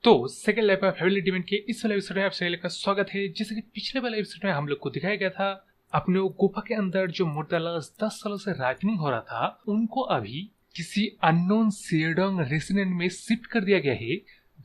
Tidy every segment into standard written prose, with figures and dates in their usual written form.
तो second life of heavenly demon के इस वाले एपिसोड में आप सभी का स्वागत है। जैसे कि पिछले वाले एपिसोड में हम लोग को दिखाया गया था, अपने वो गुफा के अंदर जो मुर्दालास 10 सालों से राइपनिंग हो रहा था, उनको अभी किसी अननोन सेडोंग रेसिडेंट में शिफ्ट कर दिया गया है,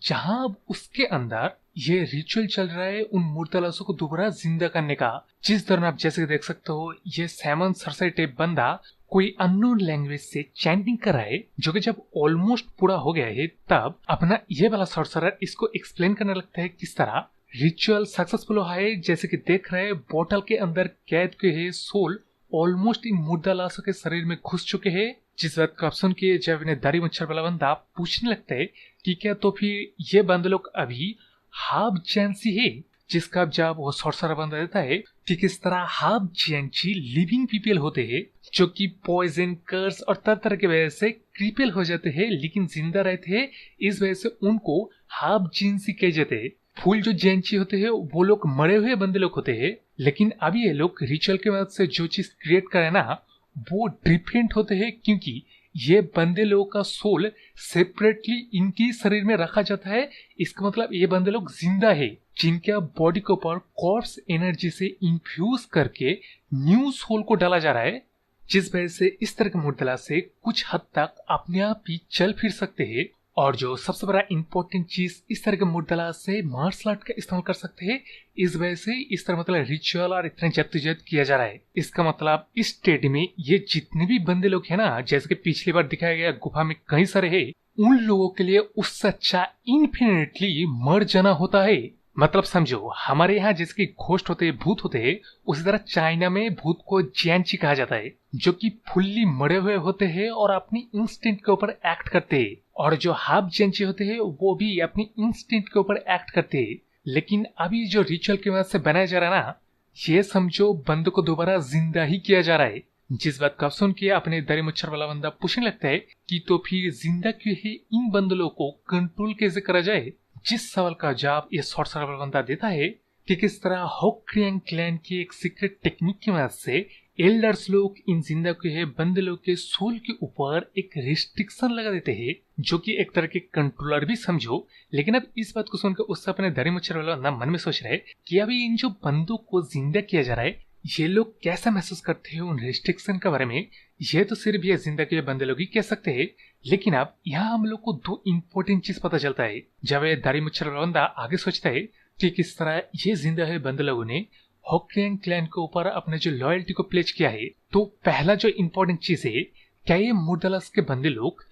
जहां अब उसके अंदर ये रिचुअल चल रहा है उन मुर्दालासों को दोबारा जिंदा करने का। जिस दौरान आप जैसे देख सकते हो, ये सैमन सरसाई टाइप बंदा कोई अननोन लैंग्वेज से चैंटिंग कर रहा है, जो कि जब ऑलमोस्ट पूरा हो गया है तब अपना ये वाला सॉर्सरर इसको एक्सप्लेन करने लगता है किस तरह रिचुअल सक्सेसफुल हुआ है। जैसे कि देख रहे हैं, बोतल के अंदर कैद के है सोल ऑलमोस्ट इन मुर्दालासों के शरीर में घुस चुके हैं। जिस बात को आप सुन के जब इन्हें दाढ़ी मुच्छर वाला बंदा पूछने लगता है कि क्या तो फिर ये बंद लोग अभी हाफ जैंसी है, जिसका जब वो सॉर्सरर बंदा देता है कि किस तरह हाफ जैंसी लिविंग पीपल होते हैं जो कि पॉइजन, कर्स और तरह तरह की वजह से क्रिपल हो जाते हैं लेकिन जिंदा रहते हैं। इस वजह से उनको हाफ जिंसी कहे जाते हैं। फूल जो जैंसी होते हैं वो लोग मरे हुए बंदे लोग होते हैं, लेकिन अभी ये लोग रिचुअल की मदद से जो चीज क्रिएट करे ना, वो डिफरेंट होते हैं, क्योंकि ये बंदे लोगों का सोल सेपरेटली इनकी शरीर में रखा जाता है। इसका मतलब ये बंदे लोग जिंदा है, जिनके बॉडी के ऊपर कॉर्प्स एनर्जी से इंफ्यूज करके न्यू सोल को डाला जा रहा है, जिस वजह से इस तरह के मुर्दला से कुछ हद तक अपने आप ही चल फिर सकते हैं। और जो सबसे बड़ा इंपॉर्टेंट चीज, इस तरह के मुर्दला से मार्शल आर्ट का इस्तेमाल कर सकते हैं। इस वजह से इस तरह मतलब रिचुअल और इतने जद्दोजहद किया जा रहा है। इसका मतलब इस स्टेट में ये जितने भी बंदे लोग हैं ना, जैसे कि पिछली बार दिखाया गया गुफा में कई सारे हैं, उन लोगों के लिए उससे अच्छा इन्फिनिटली मर जाना होता है। मतलब समझो, हमारे यहाँ जैसे कि घोस्ट होते हैं, भूत होते हैं, उसी तरह चाइना में भूत को जियांची कहा जाता है, जो कि फुल्ली मरे हुए होते हैं और अपनी इंस्टिंक्ट के ऊपर एक्ट करते हैं। और जो हाफ जियांची होते हैं वो भी अपनी इंस्टिंक्ट के ऊपर एक्ट करते हैं। लेकिन अभी जो रिचुअल की मदद से बनाया जा रहा है ना, ये समझो बंदे को दोबारा जिंदा ही किया जा रहा है। जिस बात का सुन के अपने दरी मुच्छर वाला बंदा पूछने लगता है कि तो फिर जिंदा क्यों है, इन बंदलों को कंट्रोल कैसे करा जाए। जिस सवाल का जवाब ये सॉर्सरर वाला बंदा देता है कि किस तरह होक्रियांग क्लैन की एक सीक्रेट टेक्निक की मदद से एल्डर्स लोग इन जिंदा के बंदे लोग के सोल के ऊपर एक रिस्ट्रिक्शन लगा देते हैं, जो कि एक तरह के कंट्रोलर भी समझो। लेकिन अब इस बात को सुनकर उससे अपने दरी मुच्छर वाला बंदा मन में सोच रहा है कि अभी इन जो बंदों को जिंदा किया जा रहा है, ये लोग कैसा महसूस करते हैं उन रिस्ट्रिक्शन के बारे में। ये तो सिर्फ ये जिंदा के बंदे लोग ही कह सकते हैं। लेकिन अब यहाँ हम लोग को दो इम्पोर्टेंट चीज पता चलता है। जब ये दाढ़ी मुच्छर वाला बंदा आगे सोचता है कि किस तरह ये जिंदा है बंदे लोगों ने होक्रियांग क्लैन के ऊपर अपने जो लॉयल्टी को प्लेज किया है, तो पहला जो इम्पोर्टेंट चीज है, क्या ये मुर्दालास के बंदे लोग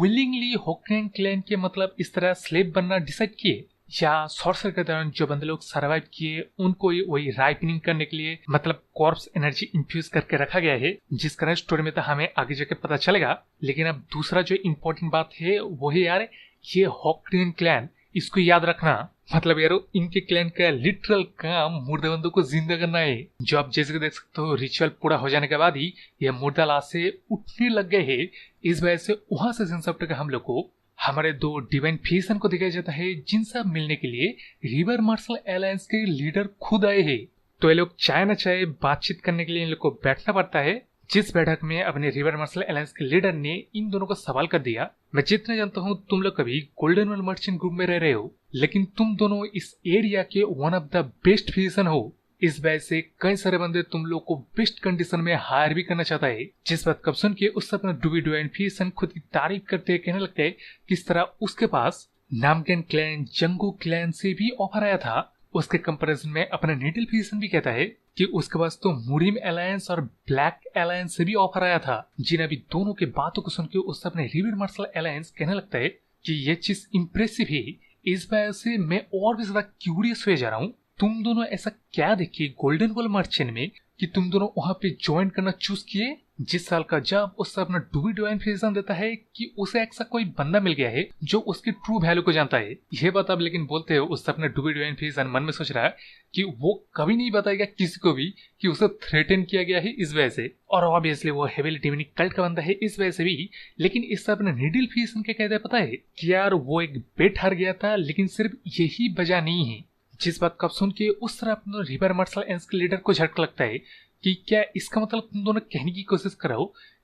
विलिंगली होक्रियांग क्लैन के मतलब इस तरह स्लेव बनना डिसाइड किए, या सॉर्सर के दौरान जो बंदे लोग सर्वाइव किए उनको वही राइपनिंग करने के लिए मतलब कॉर्प्स एनर्जी इंफ्यूज करके रखा गया है, जिस कारण स्टोरी में तो हमें आगे जाके पता चलेगा। लेकिन अब दूसरा जो इम्पोर्टेंट बात है वो है यार, ये होक्रियांग क्लैन, इसको याद रखना। मतलब यारो, इनके क्लैन का लिटरल काम मुर्दा बंदों को जिंदा करना है। जो आप जैसे देख सकते हो, रिचुअल पूरा हो जाने के बाद ही ये मुर्दा लाश से उठने लग गए है। इस वजह से वहां से सेंसर हम लोग को हमारे दो डिवाइन फिजिशियन को दिखाया जाता है, जिनसे मिलने के लिए रिवर मार्शल अलायंस के लीडर खुद आए हैं। तो ये लोग चाहे न चाहे बातचीत करने के लिए इन लोग को बैठना पड़ता है। जिस बैठक में अपने रिवर मार्शल अलायंस के लीडर ने इन दोनों को सवाल कर दिया, मैं जितना जानता हूँ तुम लोग कभी गोल्डन वर्ल्ड मर्चेंट ग्रुप में रह रहे हो, लेकिन तुम दोनों इस एरिया के one of the best physician हो। इस वजह से कई सारे बंदे तुम लोग को बेस्ट कंडीशन में हायर भी करना चाहता है। जिस बात कब सुन के उससे अपना डूबी डिवाइन फिजिशियन खुद की तारीफ करते हैं, कहने लगते हैं किस तरह उसके पास नामगेन क्लैन, जंगू क्लैन से भी ऑफर आया था। उसके कंपैरिजन में अपना नीडल फिजिशियन भी कहता है कि उसके पास तो मुरिम अलायंस और ब्लैक अलायंस से भी ऑफर आया था। जिन अभी दोनों के बातों को सुन के उससे अपने रिवर मार्शल अलायंस कहने लगता है कि ये चीज इंप्रेसिव है। इस वजह से मैं और भी ज्यादा क्यूरियस हुए जा रहा हूँ, तुम दोनों ऐसा क्या देखे गोल्डन वर्ल्ड मर्चेंट में कि तुम दोनों वहां पे ज्वाइन करना चूज किए। जिस साल का जब उससे अपना डूबी डिवाइन फिजिशियन देता है कि उसे ऐसा कोई बंदा मिल गया है जो उसकी ट्रू वैल्यू को जानता है। ये बात आप लेकिन बोलते हो, उससे अपना डूबी डिवाइन फिजिशियन मन में सोच रहा है कि वो कभी नहीं बताएगा किसी को भी कि उसे थ्रेटन किया गया है इस वजह से, और ऑब्वियसली वो हेवीली डिमोनिक कल्ट का बंदा है इस वजह से भी। लेकिन इससे अपने नीडल फिजिशियन के कहते पता है कि यार वो एक बेट हार गया था, लेकिन सिर्फ यही वजह नहीं है। जिस बात को सुन के उस तरह अपने रिवर मार्शल अलायंस के लीडर को झटका लगता है कि क्या इसका मतलब तुम दोनों कहने की कोशिश करो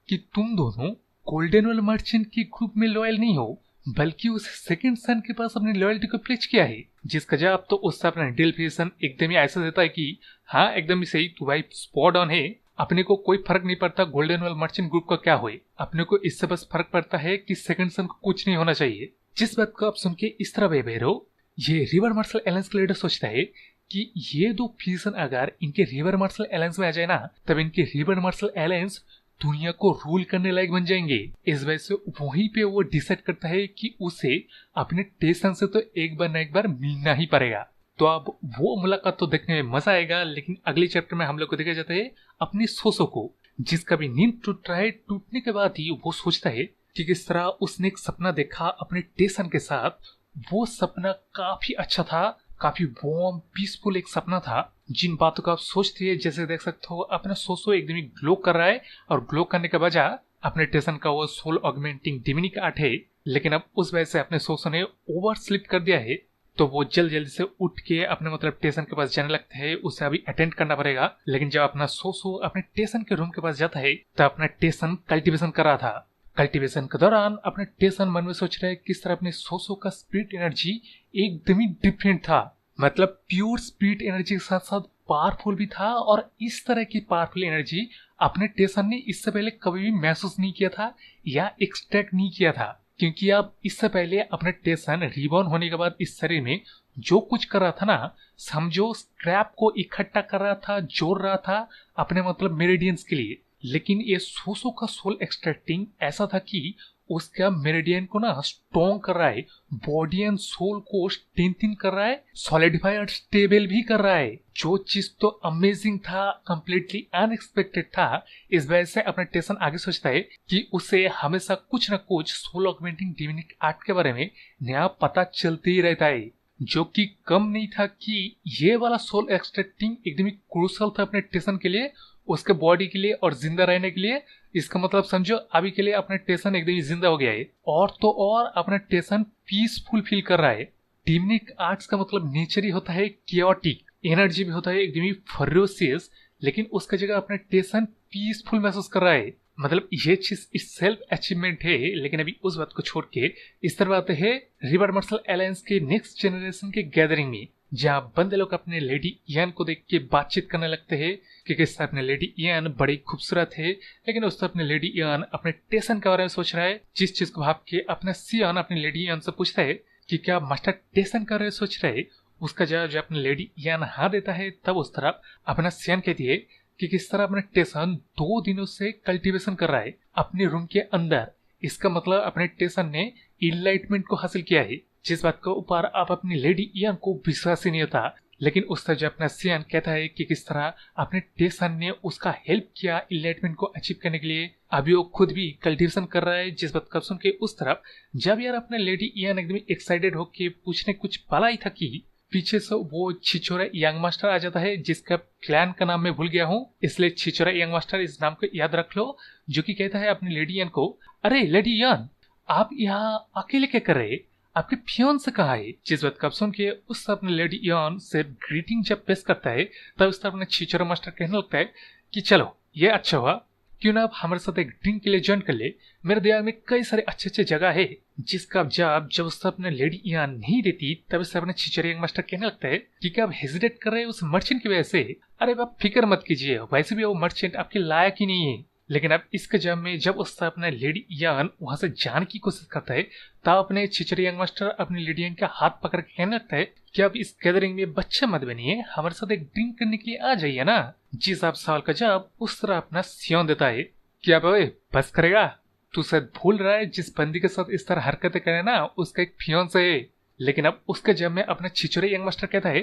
कि तुम दोनों गोल्डन वर्ल्ड मर्चेंट के ग्रुप में लॉयल नहीं हो, बल्कि उस सेकंड सन के पास अपनी लॉयल्टी को प्लेज किया है, जिसका जवाब तो उससे अपना डेल्फिसन एकदम ही ऐसा देता है कि हाँ एकदम ही सही, तू भाई स्पॉट ऑन है, अपने को कोई फर्क नहीं पड़ता गोल्डन वेल मर्चेंट ग्रुप का क्या हुए, अपने को इससे बस फर्क पड़ता है कि सेकंड सन को कुछ नहीं होना चाहिए। जिस बात को आप सुन के इस तरह बेबेरो ये रिवर मार्शल एलायंस का लीडर सोचता है कि ये दो फ्यूजन अगर इनके रिवर मार्शल एलायंस में आ जाए ना, तब इनके रिवर मार्शल एलायंस दुनिया को रूल करने लायक बन जाएंगे। इस वजह से वहीं पे वो डिसाइड करता है कि उसे अपने टेसन से तो एक बार न एक बार मिलना ही पड़ेगा। तो अब वो मुलाकात तो देखने में मजा आएगा, लेकिन अगले चैप्टर में हम लोग को देखा जाता है अपनी सोसो को, जिसका भी नींद टूट रहा है। टूटने के बाद ही वो सोचता है कि किस तरह उसने एक सपना देखा अपने टेसन के साथ। वो सपना काफी अच्छा था, काफी वार्म पीसफुल एक सपना था। जिन बातों को आप सोचते हैं, जैसे देख सकते हो अपना सोसो एकदम ही ग्लो कर रहा है, और ग्लो करने के बजाय अपने टेसन का वो सोल ऑगमेंटिंग डिमिनिक आर्ट है, लेकिन अब उस वजह से अपने सोसो ने ओवर स्लिप कर दिया है। तो वो जल्दी से उठ के अपने मतलब टेसन के पास जाने लगता है, उसे अभी अटेंड करना पड़ेगा। लेकिन जब अपना सोसो अपने टेसन के रूम के पास जाता है, तो अपना टेसन कल्टीवेशन कर रहा था। कल्टीवेशन के दौरान अपने टेसन मन में सोच रहे हैं किस तरह अपने सोसो का स्पिरिट एनर्जी एकदम ही डिफरेंट था, मतलब प्योर स्पिरिट एनर्जी के साथ साथ पावरफुल भी था। और इस तरह की पावरफुल एनर्जी अपने टेसन ने इससे पहले कभी भी महसूस नहीं किया था या एक्सट्रैक्ट नहीं किया था, क्योंकि अब इससे पहले अपने टेसन रिबॉर्न होने के बाद इस शरीर में जो कुछ कर रहा था ना, समझो स्क्रैप को इकट्ठा कर रहा था, जोड़ रहा था अपने मतलब मेरिडियंस के लिए। लेकिन ये सोसो का सोल एक्सट्रैक्टिंग ऐसा था कि उसका मेरिडियन को ना स्ट्रॉन्ग कर रहा है, बॉडी एंड सोल को स्ट्रेंथन कर रहा है, सॉलिडिफाई और स्टेबल भी कर रहा है। जो चीज तो अमेजिंग था, कंप्लीटली अनएक्सपेक्टेड था। इस वजह से अपना टेसन आगे सोचता है कि उसे हमेशा कुछ न कुछ सोल ऑगमेंटिंग डिविनिक आर्ट के बारे में नया पता चलते ही रहता है, जो कि कम नहीं था कि ये वाला सोल एक्सट्रैक्टिंग एकदम ही क्रूशल था अपने टेसन के लिए, उसके बॉडी के लिए और जिंदा रहने के लिए। इसका मतलब समझो अभी के लिए अपना टेसन एकदम ही जिंदा हो गया है, और तो और अपना टेसन पीसफुल फील कर रहा है। डिविनिक आर्ट्स का मतलब नेचर ही होता है कियोटिक, एनर्जी भी होता है एकदम ही फरोसियस, लेकिन उसका जगह अपना टेसन पीसफुल महसूस कर रहा है। मतलब ये चीज इस सेल्फ अचीवमेंट है। लेकिन अभी उस बात को छोड़ के इस तरह आते हैं रिवर मार्शल एलायंस के नेक्स्ट जनरेशन के गैदरिंग में, जहाँ बंदे लोग अपने लेडी इयान को देख के बातचीत करने लगते हैं कि किस तरह अपने लेडी इयान बड़ी खूबसूरत है। लेकिन उस तरह अपने लेडी इयान अपने टेसन के बारे में सोच रहा है, जिस चीज को भाप के अपना सियान अपनी लेडी इयान से पूछता है कि क्या मास्टर टेसन का बारे में सोच रहे। उसका जवाब जब अपने लेडी इयान हाँ देता है, तब उस तरफ अपना सियान कहती है कि किस तरह अपना टेसन 2 दिनों से कल्टीवेशन कर रहा है अपने रूम के अंदर। इसका मतलब अपने टेसन ने इनलाइटमेंट को हासिल किया है, जिस बात को ऊपर आप अपनी लेडी इयान को विश्वास ही नहीं होता। लेकिन उस तरह जो अपना सियान कहता है कि किस तरह अपने टेसन ने उसका हेल्प किया इनलाइटमेंट को अचीव करने के लिए, अभी वो खुद भी कल्टीवेशन कर रहा है। जिस बात को सुन के उस तरफ जब यार अपने लेडी इयान एकदम एक्साइटेड होके पूछने कुछ पाला ही था कि पीछे से वो छिछोरा यंग मास्टर आ जाता है, जिसका क्लैन का नाम मैं भूल गया हूँ, इसलिए छिछोरा यंग मास्टर इस नाम को याद रख लो। जो कि कहता है अपनी लेडी इयान को, अरे लेडी इयान आप यहाँ अकेले क्या कर रहे, आपके फियोन्से कहाँ है। जिस बात का सुन के उस अपने लेडी इयान से ग्रीटिंग जब पेश करता है, तब उस अपने छिछोरा मास्टर कहने लगता है कि चलो ये अच्छा हुआ, क्यों ना आप हमारे साथ एक ड्रिंक के लिए ज्वाइन कर ले, मेरे दिमाग में कई सारे अच्छे अच्छे जगह है। जिसका जब उससे अपने लेडी इयान नहीं देती, तब उससे अपने छिछोरा यंग मास्टर कहने लगता है कि क्या आप हेजिटेट कर रहे हैं उस मर्चेंट की वजह से। अरे आप फिक्र मत कीजिए, वैसे भी वो मर्चेंट आपके लायक ही नहीं है। लेकिन अब इसके जब में जब उससे अपने लेडी इयान वहां से जाने की कोशिश करता है, तब अपने छिछोरा यंग मास्टर अपनी लेडी इयान का हाथ पकड़ के कहने लगता है कि आप इस गैदरिंग में बच्चे मत बनिए, हमारे साथ एक ड्रिंक करने के लिए आ जाइए ना। जिस आप सवाल का जवाब उस तरह अपना सियोन देता है कि अब बस करेगा, तू शायद भूल रहा है जिस बंदी के साथ इस तरह हरकतें करे ना, उसका एक फियोन्से है। लेकिन अब उसके जब में अपना छिछोरा यंग मास्टर कहता है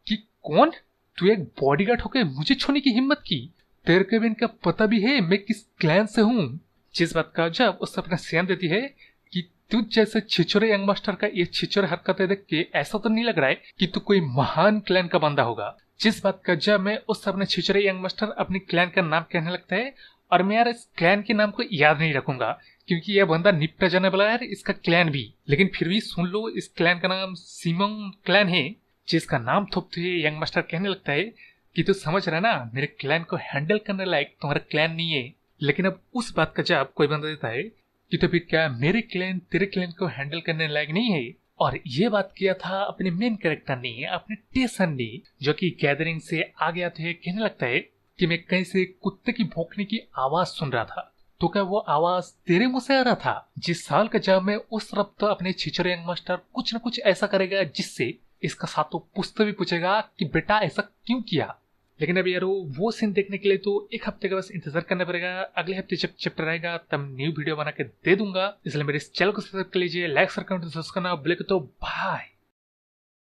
कि कौन, तू एक बॉडीगार्ड होकर मुझे छूने की हिम्मत की, तेरे को भी इनका पता भी है मैं किस क्लैन से हूँ। जिस बात का जब उससे अपना सियान देती है कि तू जैसे छिछोरे यंग मास्टर का ये छिछोरे हरकतें देख के ऐसा तो नहीं लग रहा है कि तू कोई महान क्लैन का बंदा होगा। जिस बात का जब मैं उससे अपने छिछोरे यंग मास्टर अपनी क्लैन का नाम कहने लगता है, और मैं यार इस क्लैन के नाम को याद नहीं रखूंगा क्योंकि यह बंदा निपटा जाने वाला है यार इसका क्लैन भी। लेकिन फिर भी सुन लो, इस क्लैन का नाम सिमोंग क्लैन है। जिसका नाम थोपते हुए यंग मास्टर कहने लगता है कि तू समझ रहा है ना, मेरे क्लैन को हैंडल करने लायक तुम्हारा क्लैन नहीं है। लेकिन अब उस बात का जवाब कोई बंदा देता है कि तो फिर क्या मेरे क्लैन तेरे क्लैन को हैंडल करने लायक नहीं है? और ये बात किया था अपने मेन कैरेक्टर ने, अपने टेसन ने, जो कि गैदरिंग से आ गया थे। कहने लगता है कि मैं कहीं से कुत्ते की भौंकने की आवाज सुन रहा था। तो क्या वो आवाज तेरे मुंह से आ रहा था? जिस साल का जब मैं उस रफ्त अपने छिछोरे यंग मास्टर कुछ न कुछ ऐसा करेगा जिससे इसका साथों पुश्तो भी पूछेगा कि बेटा ऐसा क्यों किया। लेकिन अभी यार वो सीन देखने के लिए तो एक हफ्ते का बस इंतजार करना पड़ेगा। अगले हफ्ते जब चैप्टर आएगा तब न्यू वीडियो बना के दे दूंगा। इसलिए मेरे इस चैनल को सब्सक्राइब कर लीजिए, लाइक सब्सक्राइब करना बोले तो बाय।